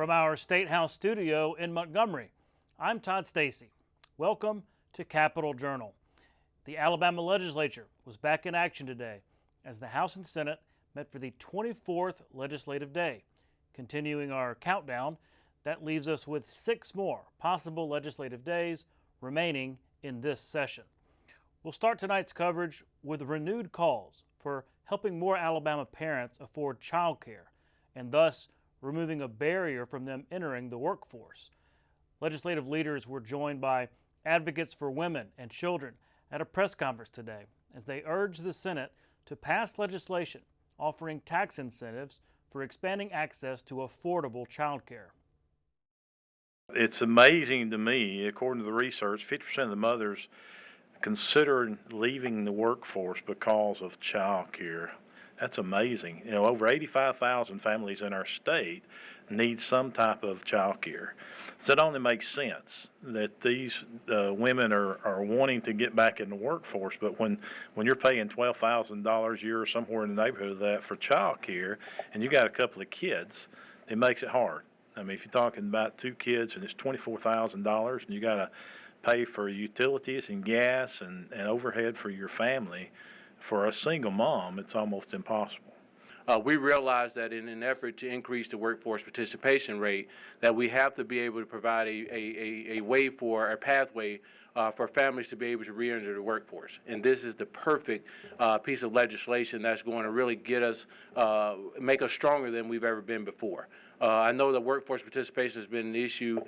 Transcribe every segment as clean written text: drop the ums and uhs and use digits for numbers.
From our State House studio in Montgomery, I'm Todd Stacy. Welcome to Capitol Journal. The Alabama legislature was back in action today as the House and Senate met for the 24th legislative day. Continuing our countdown, that leaves us with 6 more possible legislative days remaining in this session. We'll start tonight's coverage with renewed calls for helping more Alabama parents afford child care and thus removing a barrier from them entering the workforce. Legislative leaders were joined by advocates for women and children at a press conference today as they urged the Senate to pass legislation offering tax incentives for expanding access to affordable child care. It's amazing to me, according to the research, 50% of the mothers consider leaving the workforce because of child care. That's amazing. You know, over 85,000 families in our state need some type of child care. So it only makes sense that these women are wanting to get back in the workforce, but when you're paying $12,000 a year or somewhere in the neighborhood of that for child care, and you got a couple of kids, it makes it hard. I mean, if you're talking about 2 kids and it's $24,000 and you got to pay for utilities and gas and overhead for your family, for a single mom, it's almost impossible. We realize that in an effort to increase the workforce participation rate, that we have to be able to provide a way for a pathway for families to be able to re-enter the workforce. And this is the perfect piece of legislation that's going to really get us, make us stronger than we've ever been before. I know that workforce participation has been an issue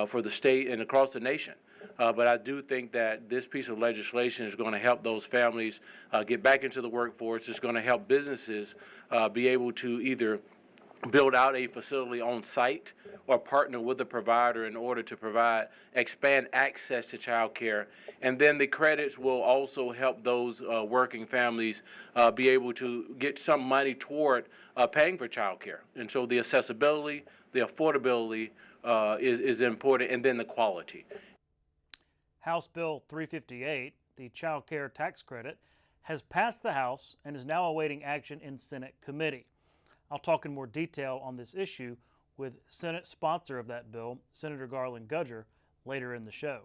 for the state and across the nation. But I do think that this piece of legislation is going to help those families get back into the workforce. It's going to help businesses be able to either build out a facility on site or partner with a provider in order to expand access to child care. And then the credits will also help those working families be able to get some money toward paying for child care. And so the accessibility, the affordability is important, and then the quality. House Bill 358, the child care tax credit, has passed the House and is now awaiting action in Senate committee. I'll talk in more detail on this issue with Senate sponsor of that bill, Senator Garland Gudger, later in the show.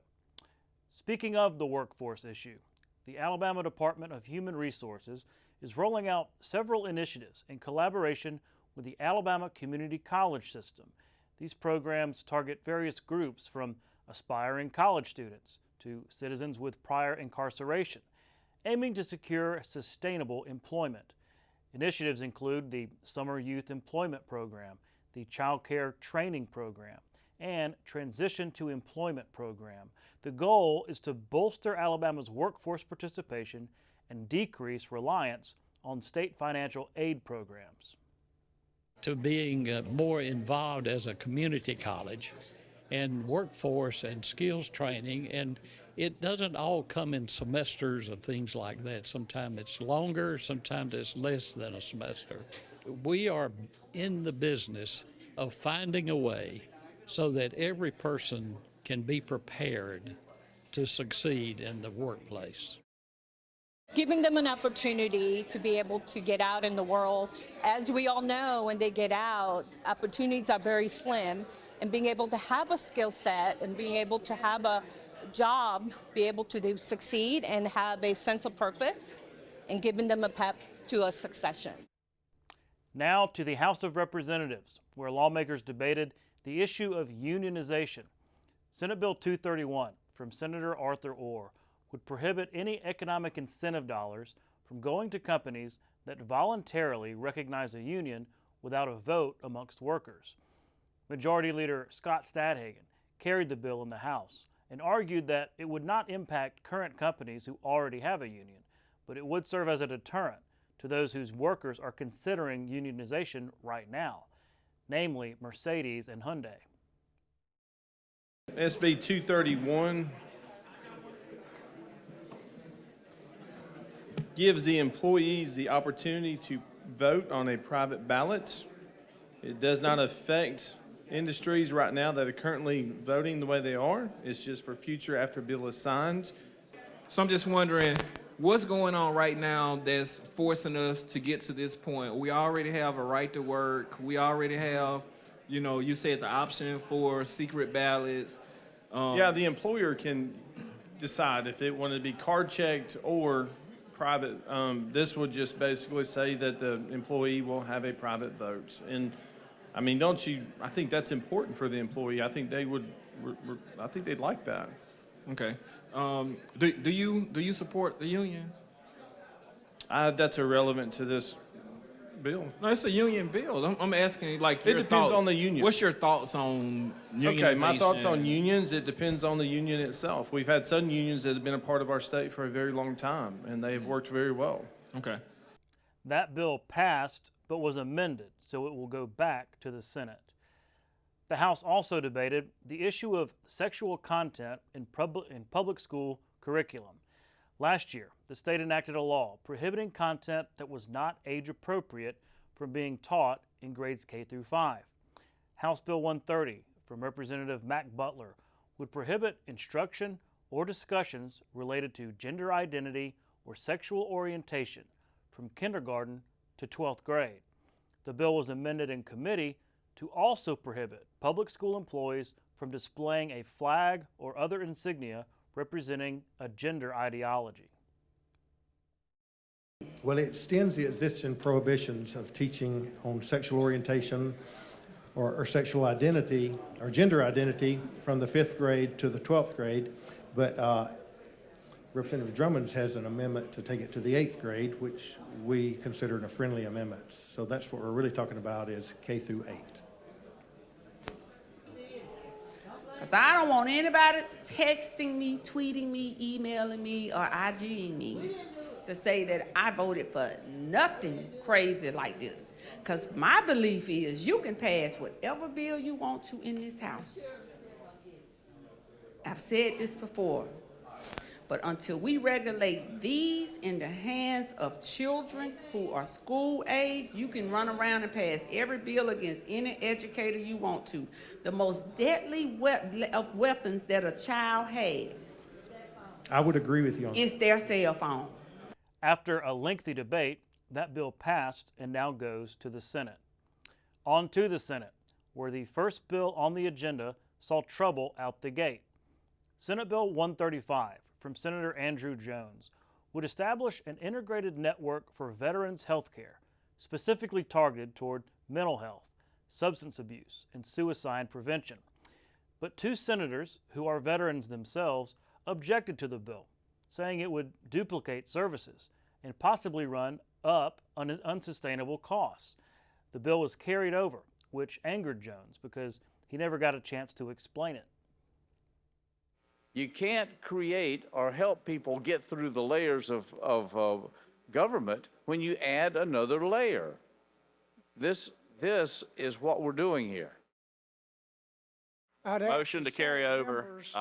Speaking of the workforce issue, the Alabama Department of Human Resources is rolling out several initiatives in collaboration with the Alabama Community College System. These programs target various groups from aspiring college students to citizens with prior incarceration, aiming to secure sustainable employment. Initiatives include the Summer Youth Employment Program, the Child Care Training Program, and Transition to Employment Program. The goal is to bolster Alabama's workforce participation and decrease reliance on state financial aid programs. To being more involved as a community college and workforce and skills training, and it doesn't all come in semesters of things like that. Sometimes it's longer, sometimes it's less than a semester. We are in the business of finding a way so that every person can be prepared to succeed in the workplace. Giving them an opportunity to be able to get out in the world. As we all know, when they get out, opportunities are very slim. And being able to have a skill set and being able to have a job, be able to succeed and have a sense of purpose, and giving them a path to a succession. Now to the House of Representatives, where lawmakers debated the issue of unionization. Senate Bill 231 from Senator Arthur Orr would prohibit any economic incentive dollars from going to companies that voluntarily recognize a union without a vote amongst workers. Majority Leader Scott Stadhagen carried the bill in the House and argued that it would not impact current companies who already have a union, but it would serve as a deterrent to those whose workers are considering unionization right now, namely Mercedes and Hyundai. SB 231 gives the employees the opportunity to vote on a private ballot. It does not affect industries right now that are currently voting the way they are. It's just for future after a bill is signed. So I'm just wondering, what's going on right now that's forcing us to get to this point? We already have a right to work. We already have You know, you said the option for secret ballots. Yeah, the employer can decide if it wanted to be card checked or private. This would just basically say that the employee will have a private vote. And I mean, I think that's important for the employee. I think I think they'd like that. Okay. Do you support the unions? That's irrelevant to this bill. No, it's a union bill. I'm asking like your It depends thoughts. on the union. What's your thoughts on unionization? Okay, my thoughts on unions, it depends on the union itself. We've had some unions that have been a part of our state for a very long time, and they've worked very well. Okay. That bill passed but was amended, so it will go back to the Senate. The House also debated the issue of sexual content in public school curriculum. Last year, the state enacted a law prohibiting content that was not age appropriate from being taught in grades K through 5. House Bill 130 from Representative Mac Butler would prohibit instruction or discussions related to gender identity or sexual orientation from kindergarten to 12th grade. The bill was amended in committee to also prohibit public school employees from displaying a flag or other insignia representing a gender ideology. Well, it extends the existing prohibitions of teaching on sexual orientation or sexual identity or gender identity from the 5th grade to the 12th grade, but Representative Drummond has an amendment to take it to the 8th grade, which we consider a friendly amendment. So that's what we're really talking about is K through 8. Because I don't want anybody texting me, tweeting me, emailing me, or IGing me to say that I voted for nothing crazy like this. Because my belief is you can pass whatever bill you want to in this house. I've said this before. But until we regulate these in the hands of children who are school age, you can run around and pass every bill against any educator you want to. The most deadly of weapons that a child has I would agree with you on that. is their cell phone. After a lengthy debate, that bill passed and now goes to the Senate. On to the Senate, where the first bill on the agenda saw trouble out the gate. Senate Bill 135 from Senator Andrew Jones would establish an integrated network for veterans' health care, specifically targeted toward mental health, substance abuse, and suicide prevention. But 2 senators, who are veterans themselves, objected to the bill, saying it would duplicate services and possibly run up on unsustainable costs. The bill was carried over, which angered Jones because he never got a chance to explain it. You can't create or help people get through the layers of government when you add another layer. This is what we're doing here. I'd ask Motion to the carry Senate over. members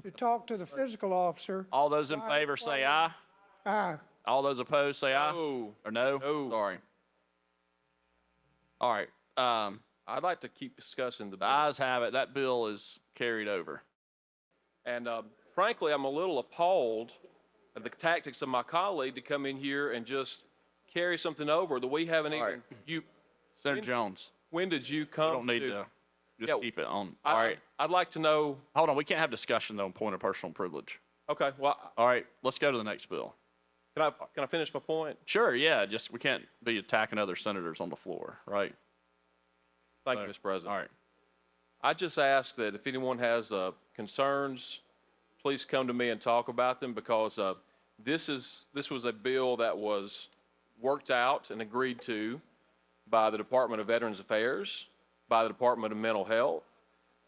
to talk to the physical officer. All those in favor say aye. Aye. All those opposed say aye. No. Or no? No. Sorry. All right. I'd like to keep discussing the The ayes have it. That bill is carried over. And frankly, I'm a little appalled at the tactics of my colleague to come in here and just carry something over that we haven't All even. right. Senator Jones, When did you you come? don't need to just Yeah, keep it on. All right. I'd like to know. Hold on. We can't have discussion, though, on point of personal privilege. Okay. Well, All right. Let's go to the next bill. can I finish my point? Sure, yeah. Just we can't be attacking other senators on the floor, right? Thank you, Mr. President. All right. I just ask that if anyone has concerns, please come to me and talk about them because this was a bill that was worked out and agreed to by the Department of Veterans Affairs, by the Department of Mental Health,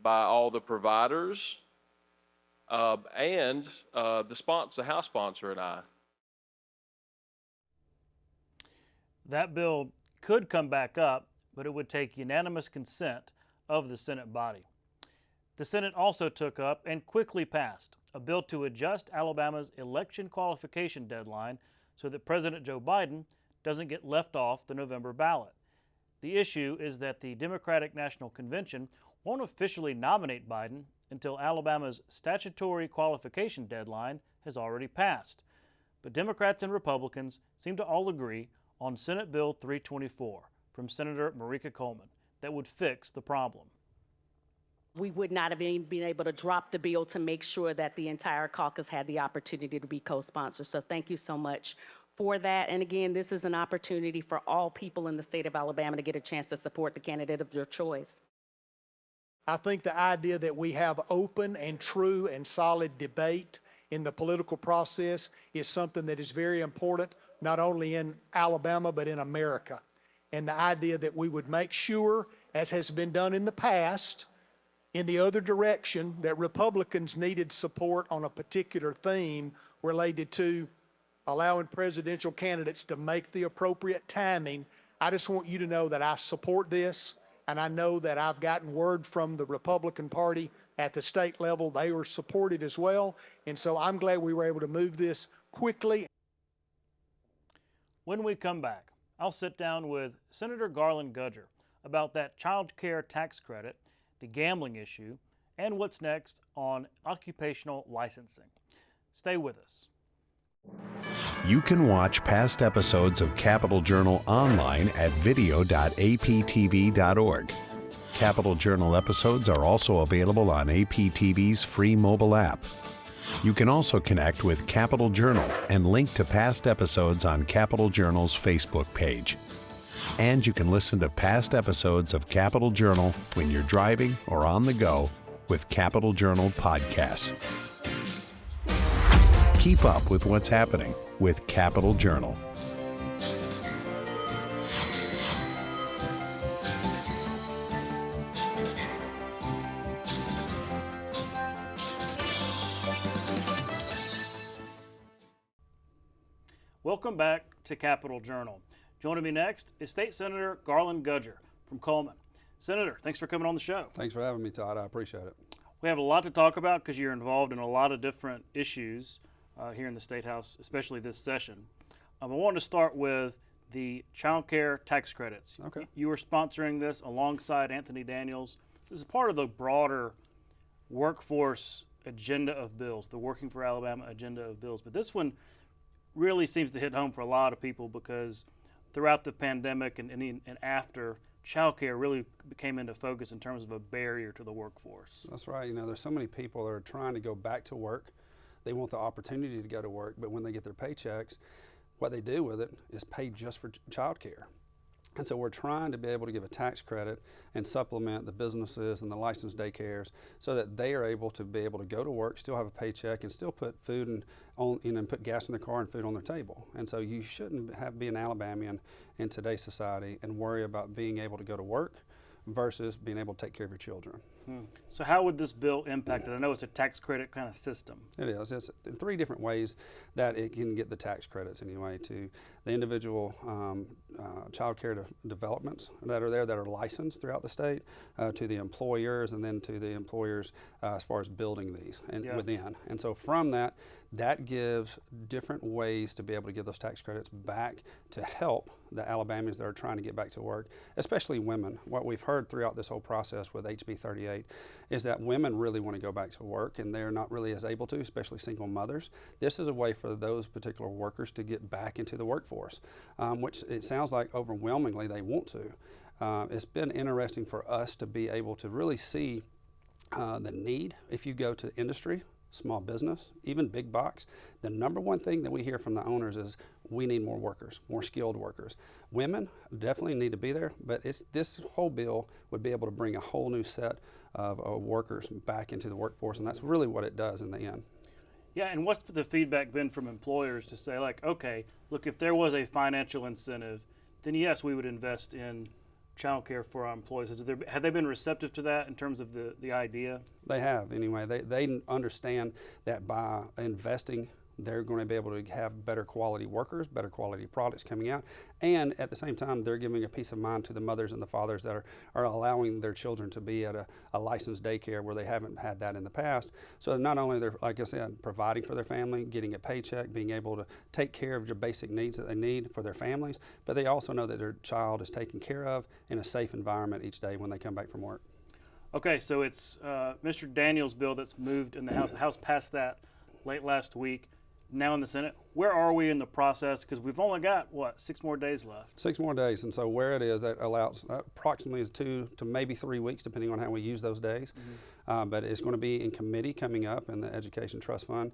by all the providers, and the House sponsor and I. That bill could come back up, but it would take unanimous consent of the Senate body. The Senate also took up and quickly passed a bill to adjust Alabama's election qualification deadline so that President Joe Biden doesn't get left off the November ballot. The issue is that the Democratic National Convention won't officially nominate Biden until Alabama's statutory qualification deadline has already passed. But Democrats and Republicans seem to all agree on Senate Bill 324 from Senator Marika Coleman that would fix the problem. We would not have been able to drop the bill to make sure that the entire caucus had the opportunity to be co-sponsors. So thank you so much for that. And again, this is an opportunity for all people in the state of Alabama to get a chance to support the candidate of your choice. I think the idea that we have open and true and solid debate in the political process is something that is very important, not only in Alabama, but in America. And the idea that we would make sure, as has been done in the past, in the other direction, that Republicans needed support on a particular theme related to allowing presidential candidates to make the appropriate timing. I just want you to know that I support this, and I know that I've gotten word from the Republican Party at the state level. They were supportive as well, and so I'm glad we were able to move this quickly. When we come back, I'll sit down with Senator Garland Gudger about that child care tax credit, the gambling issue, and what's next on occupational licensing. Stay with us. You can watch past episodes of Capital Journal online at video.aptv.org. Capital Journal episodes are also available on APTV's free mobile app. You can also connect with Capital Journal and link to past episodes on Capital Journal's Facebook page. And you can listen to past episodes of Capital Journal when you're driving or on the go with Capital Journal podcasts. Keep up with what's happening with Capital Journal. Welcome back to Capital Journal. Joining me next is State Senator Garland Gudger from Coleman. Senator, thanks for coming on the show. Thanks for having me, Todd. I appreciate it. We have a lot to talk about because you're involved in a lot of different issues here in the State House, especially this session. I wanted to start with the child care tax credits. Okay. You were sponsoring this alongside Anthony Daniels. This is part of the broader workforce agenda of bills, the Working for Alabama agenda of bills. But this one really seems to hit home for a lot of people because throughout the pandemic and after, child care really came into focus in terms of a barrier to the workforce. That's right. You know, there's so many people that are trying to go back to work. They want the opportunity to go to work, but when they get their paychecks, what they do with it is pay just for child care. And so we're trying to be able to give a tax credit and supplement the businesses and the licensed daycares so that they are able to go to work, still have a paycheck, and still put food and put gas in their car and food on their table. And so you shouldn't be an Alabamian in today's society and worry about being able to go to work versus being able to take care of your children. So how would this bill impact it? I know it's a tax credit kind of system. It is. It's in 3 different ways that it can get the tax credits anyway, to the individual child care developments that are there that are licensed throughout the state, to the employers, and then to the employers as far as building these within. And so from that gives different ways to be able to give those tax credits back to help the Alabamians that are trying to get back to work, especially women. What we've heard throughout this whole process with HB 38 is that women really want to go back to work and they're not really as able to, especially single mothers. This is a way for those particular workers to get back into the workforce, which it sounds like overwhelmingly they want to. It's been interesting for us to be able to really see the need. If you go to industry, small business, even big box, the number one thing that we hear from the owners is we need more workers, more skilled workers. Women definitely need to be there, but this whole bill would be able to bring a whole new set of workers back into the workforce, and that's really what it does in the end. Yeah, and what's the feedback been from employers to say, like, okay, look, if there was a financial incentive, then yes, we would invest in child care for our employees. Have they been receptive to that in terms of the idea? They have, anyway. They understand that by investing, they're going to be able to have better quality workers, better quality products coming out, and at the same time, they're giving a peace of mind to the mothers and the fathers that are allowing their children to be at a licensed daycare where they haven't had that in the past. So not only they're, like I said, providing for their family, getting a paycheck, being able to take care of your basic needs that they need for their families, but they also know that their child is taken care of in a safe environment each day when they come back from work. Okay, so it's Mr. Daniels' bill that's moved in the House. The House passed that late last week. now in the Senate. Where are we in the process? Because we've only got, what, 6 more days left? 6 more days, and so where it is, that allows approximately 2 to maybe 3 weeks, depending on how we use those days. But it's going to be in committee coming up in the Education Trust Fund,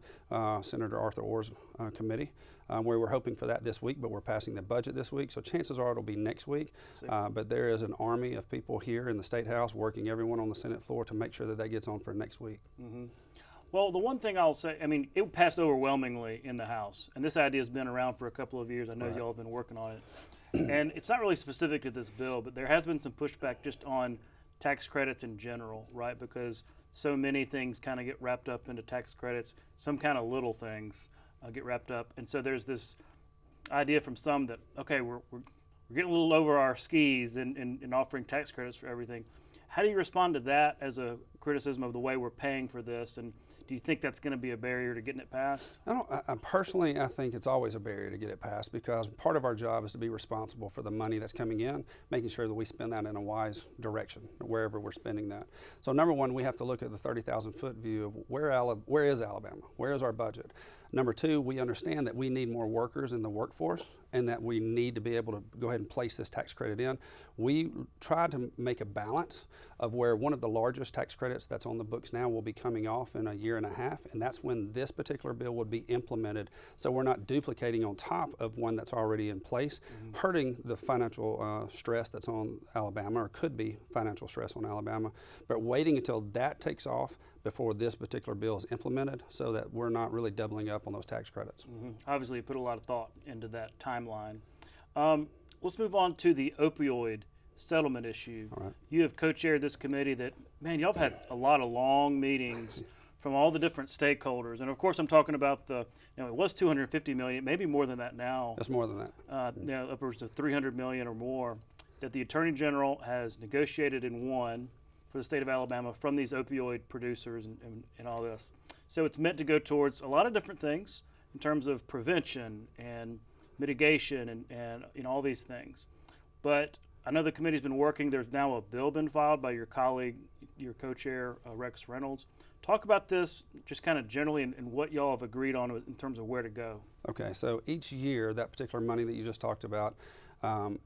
Senator Arthur Orr's committee, where we're hoping for that this week, but we're passing the budget this week, so chances are it'll be next week. But there is an army of people here in the State House working everyone on the Senate floor to make sure that that gets on for next week. Well, the one thing I'll say, I mean, it passed overwhelmingly in the House, and this idea has been around for a couple of years. I know y'all have been working on it. And it's not really specific to this bill, but there has been some pushback just on tax credits in general, right? Because so many things kind of get wrapped up into tax credits. Some kind of little things get wrapped up. And so there's this idea from some that, okay, we're getting a little over our skis in offering tax credits for everything. How do you respond to that as a criticism of the way we're paying for this? And do you think that's going to be a barrier to getting it passed? Personally, I think it's always a barrier to get it passed, because part of our job is to be responsible for the money that's coming in, making sure that we spend that in a wise direction, wherever we're spending that. So number one, we have to look at the 30,000-foot view of where is Alabama? Where is our budget? Number two, we understand that we need more workers in the workforce and that we need to be able to go ahead and place this tax credit in. We try to make a balance of where one of the largest tax credits that's on the books now will be coming off in a year and a half, and that's when this particular bill would be implemented. So we're not duplicating on top of one that's already in place, hurting the financial stress that's on Alabama, or could be financial stress on Alabama, but waiting until that takes off before this particular bill is implemented, so that we're not really doubling up on those tax credits. Obviously, you put a lot of thought into that timeline. Let's move on to the opioid settlement issue. All right. You have co-chaired this committee that, man, y'all have had a lot of long meetings from all the different stakeholders. And of course, I'm talking about it was $250 million, maybe more than that now. That's more than that. Upwards of $300 million or more that the Attorney General has negotiated and won for the state of Alabama from these opioid producers and all this. So it's meant to go towards a lot of different things in terms of prevention and mitigation and all these things. But I know the committee's been working. There's now a bill been filed by your colleague, your co-chair, Rex Reynolds. Talk about this just kind of generally and what y'all have agreed on in terms of where to go. Okay, so each year, that particular money that you just talked about,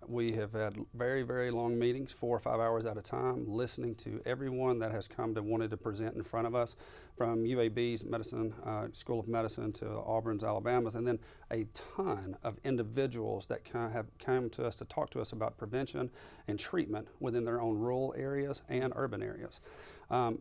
we have had very, very long meetings, 4 or 5 hours at a time, listening to everyone that has come to wanted to present in front of us, from UAB's medicine, School of Medicine to Auburn's, Alabama's, and then a ton of individuals that have come to us to talk to us about prevention and treatment within their own rural areas and urban areas.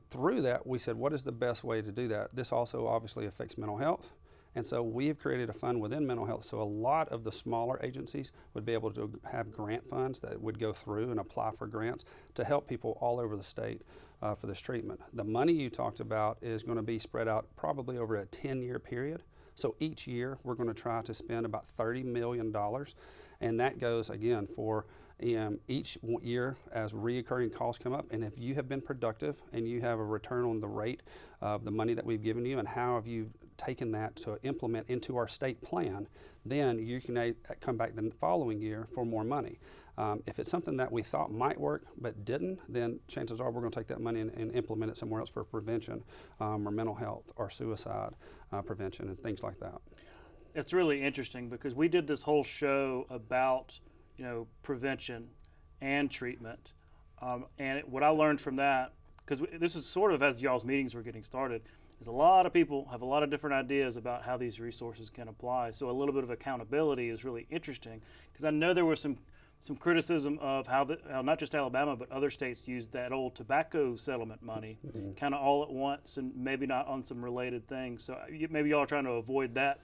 Through that, we said, what is the best way to do that? This also obviously affects mental health. And so we have created a fund within mental health. So a lot of the smaller agencies would be able to have grant funds that would go through and apply for grants to help people all over the state for this treatment. The money you talked about is going to be spread out probably over a 10-year period. So each year we're going to try to spend about $30 million. And that goes, again, for each year as reoccurring costs come up. And if you have been productive and you have a return on the rate of the money that we've given you, and how have you taken that to implement into our state plan, then you can come back the following year for more money. If it's something that we thought might work but didn't, then chances are we're going to take that money and implement it somewhere else for prevention, or mental health, or suicide prevention, and things like that. It's really interesting because we did this whole show about prevention and treatment, and what I learned from that, because this is sort of as y'all's meetings were getting started, is a lot of people have a lot of different ideas about how these resources can apply. So a little bit of accountability is really interesting, because I know there was some criticism of how not just Alabama but other states used that old tobacco settlement money kind of all at once and maybe not on some related things. So maybe y'all are trying to avoid that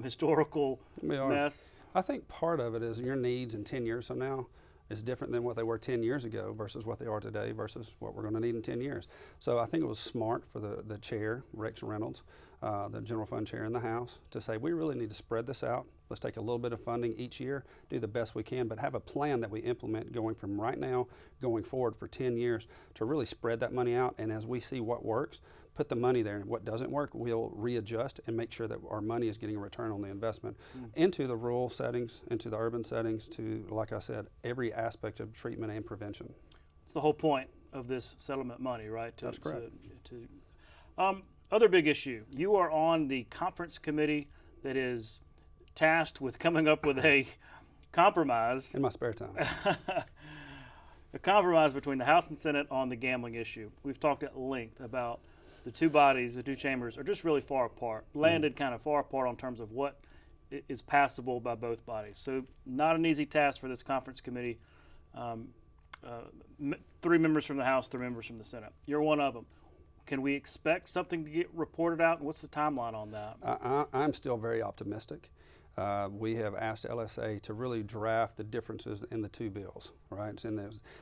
historical mess. I think part of it is your needs in 10 years from now is different than what they were 10 years ago versus what they are today versus what we're going to need in 10 years. So I think it was smart for the chair, Rex Reynolds, the general fund chair in the House, to say we really need to spread this out. Let's take a little bit of funding each year, do the best we can, but have a plan that we implement going from right now, going forward for 10 years to really spread that money out. And as we see what works, put the money there, and what doesn't work, we'll readjust and make sure that our money is getting a return on the investment into the rural settings, into the urban settings, to, like I said, every aspect of treatment and prevention. It's the whole point of this settlement money, right? That's correct. Other big issue, you are on the conference committee that is tasked with coming up with a compromise. In my spare time. A compromise between the House and Senate on the gambling issue. We've talked at length about the two bodies, the two chambers, are just really far apart, landed kind of far apart on terms of what is passable by both bodies. So not an easy task for this conference committee. 3 members from the House, 3 members from the Senate. You're one of them. Can we expect something to get reported out? What's the timeline on that? I'm still very optimistic. We have asked LSA to really draft the differences in the 2 bills, right? And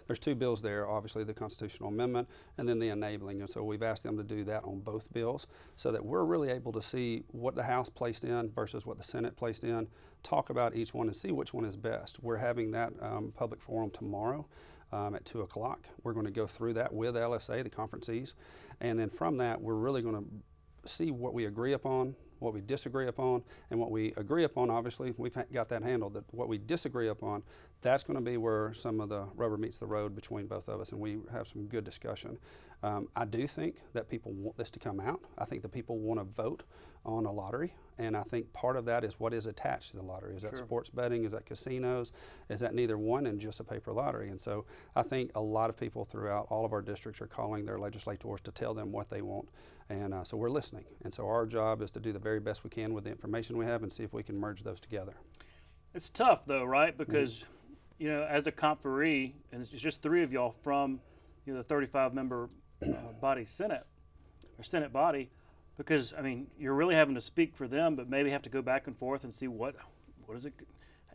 there's 2 bills there, obviously the constitutional amendment and then the enabling. And so we've asked them to do that on both bills so that we're really able to see what the House placed in versus what the Senate placed in, talk about each one and see which one is best. We're having that public forum tomorrow at 2 o'clock. We're going to go through that with LSA, the conferencees. And then from that, we're really going to see what we agree upon, what we disagree upon, and what we agree upon, obviously, we've got that handled. That what we disagree upon, that's going to be where some of the rubber meets the road between both of us, and we have some good discussion. I do think that people want this to come out. I think that people want to vote on a lottery, and I think part of that is what is attached to the lottery. Is that sports betting? Is that casinos? Is that neither one and just a paper lottery? And so I think a lot of people throughout all of our districts are calling their legislators to tell them what they want. And so we're listening. And so our job is to do the very best we can with the information we have and see if we can merge those together. It's tough though, right? Because, you know, as a conferee, and it's just 3 of y'all from, you know, the 35-member body Senate body, because, I mean, you're really having to speak for them, but maybe have to go back and forth and see what is it,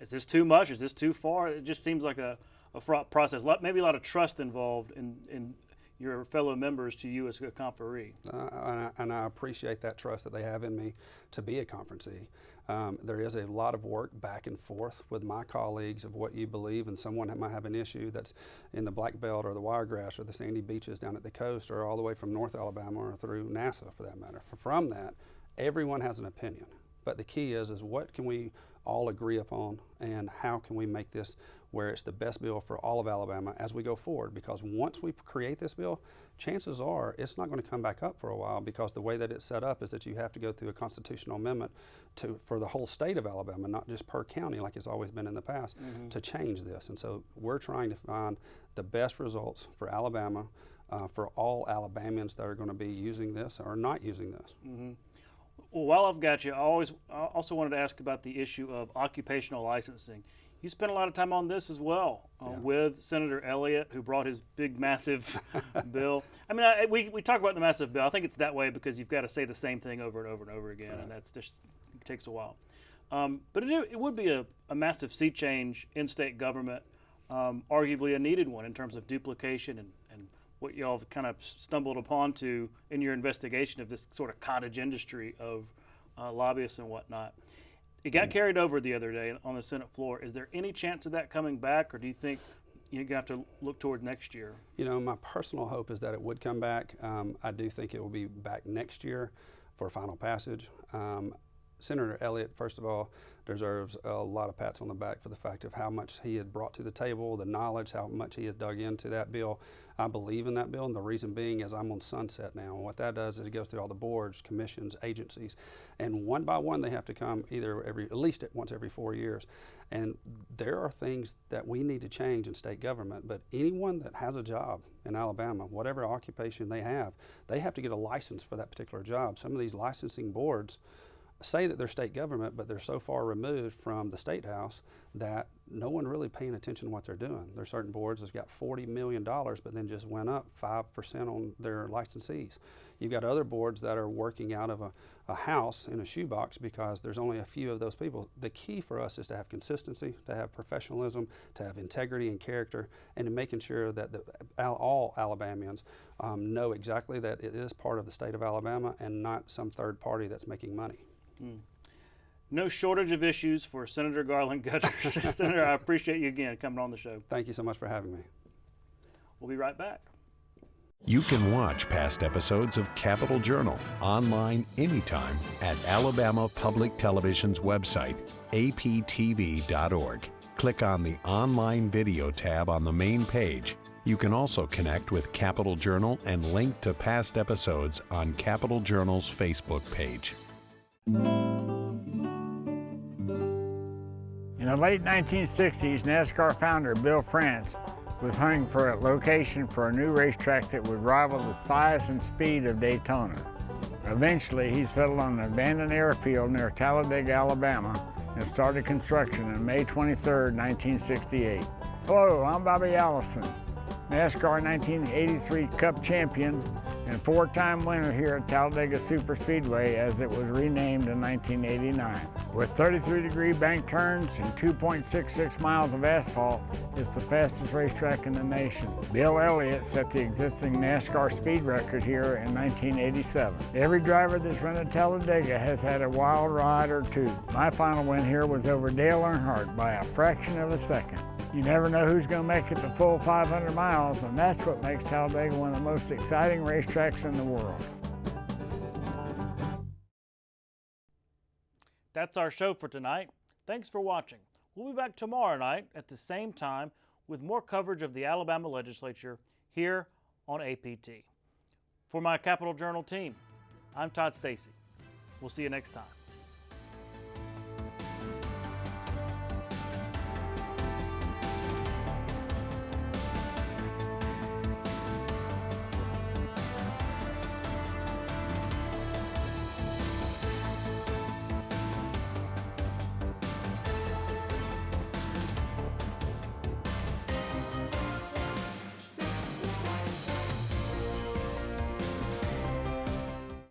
is this too much? Is this too far? It just seems like a fraught process. Maybe a lot of trust involved in your fellow members to you as a conferee. And I appreciate that trust that they have in me to be a conferencee. There is a lot of work back and forth with my colleagues of what you believe, and someone that might have an issue that's in the Black Belt or the Wiregrass or the sandy beaches down at the coast or all the way from North Alabama or through NASA for that matter. From that, everyone has an opinion. But the key is what can we all agree upon and how can we make this where it's the best bill for all of Alabama as we go forward, because once we create this bill, chances are it's not going to come back up for a while, because the way that it's set up is that you have to go through a constitutional amendment for the whole state of Alabama, not just per county like it's always been in the past, to change this. And so we're trying to find the best results for Alabama, for all Alabamians that are going to be using this or not using this. Well, while I've got you, I also wanted to ask about the issue of occupational licensing. You spent a lot of time on this as well with Senator Elliott, who brought his big, massive bill. I mean, we talk about the massive bill. I think it's that way because you've got to say the same thing over and over and over again, and that's just it takes a while. But it would be a massive sea change in state government, arguably a needed one in terms of duplication and what y'all have kind of stumbled upon in your investigation of this sort of cottage industry of lobbyists and whatnot. It got carried over the other day on the Senate floor. Is there any chance of that coming back, or do you think you're going to have to look toward next year? You know, my personal hope is that it would come back. I do think it will be back next year for final passage. Senator Elliott, first of all, deserves a lot of pats on the back for the fact of how much he had brought to the table, the knowledge, how much he had dug into that bill. I believe in that bill, and the reason being is I'm on sunset now. And what that does is it goes through all the boards, commissions, agencies, and one by one they have to come at least once every 4 years. And there are things that we need to change in state government, but anyone that has a job in Alabama, whatever occupation they have to get a license for that particular job. Some of these licensing boards say that they're state government, but they're so far removed from the state house that no one really paying attention to what they're doing. There's certain boards that's got $40 million, but then just went up 5% on their licensees. You've got other boards that are working out of a house in a shoebox because there's only a few of those people. The key for us is to have consistency, to have professionalism, to have integrity and character, and to making sure that all Alabamians know exactly that it is part of the state of Alabama and not some third party that's making money. No shortage of issues for Senator Garland Gutters. Senator, I appreciate you again coming on the show. Thank you so much for having me. We'll be right back. You can watch past episodes of Capitol Journal online anytime at Alabama Public Television's website, aptv.org. Click on the Online Video tab on the main page. You can also connect with Capitol Journal and link to past episodes on Capitol Journal's Facebook page. In the late 1960s, NASCAR founder Bill France was hunting for a location for a new racetrack that would rival the size and speed of Daytona. Eventually, he settled on an abandoned airfield near Talladega, Alabama, and started construction on May 23, 1968. Hello, I'm Bobby Allison, NASCAR 1983 Cup champion and four-time winner here at Talladega Superspeedway as it was renamed in 1989. With 33-degree bank turns and 2.66 miles of asphalt, it's the fastest racetrack in the nation. Bill Elliott set the existing NASCAR speed record here in 1987. Every driver that's run at Talladega has had a wild ride or two. My final win here was over Dale Earnhardt by a fraction of a second. You never know who's going to make it the full 500 miles, and that's what makes Talladega one of the most exciting racetracks in the world. That's our show for tonight. Thanks for watching. We'll be back tomorrow night at the same time with more coverage of the Alabama legislature here on APT. For my Capital Journal team, I'm Todd Stacy. We'll see you next time.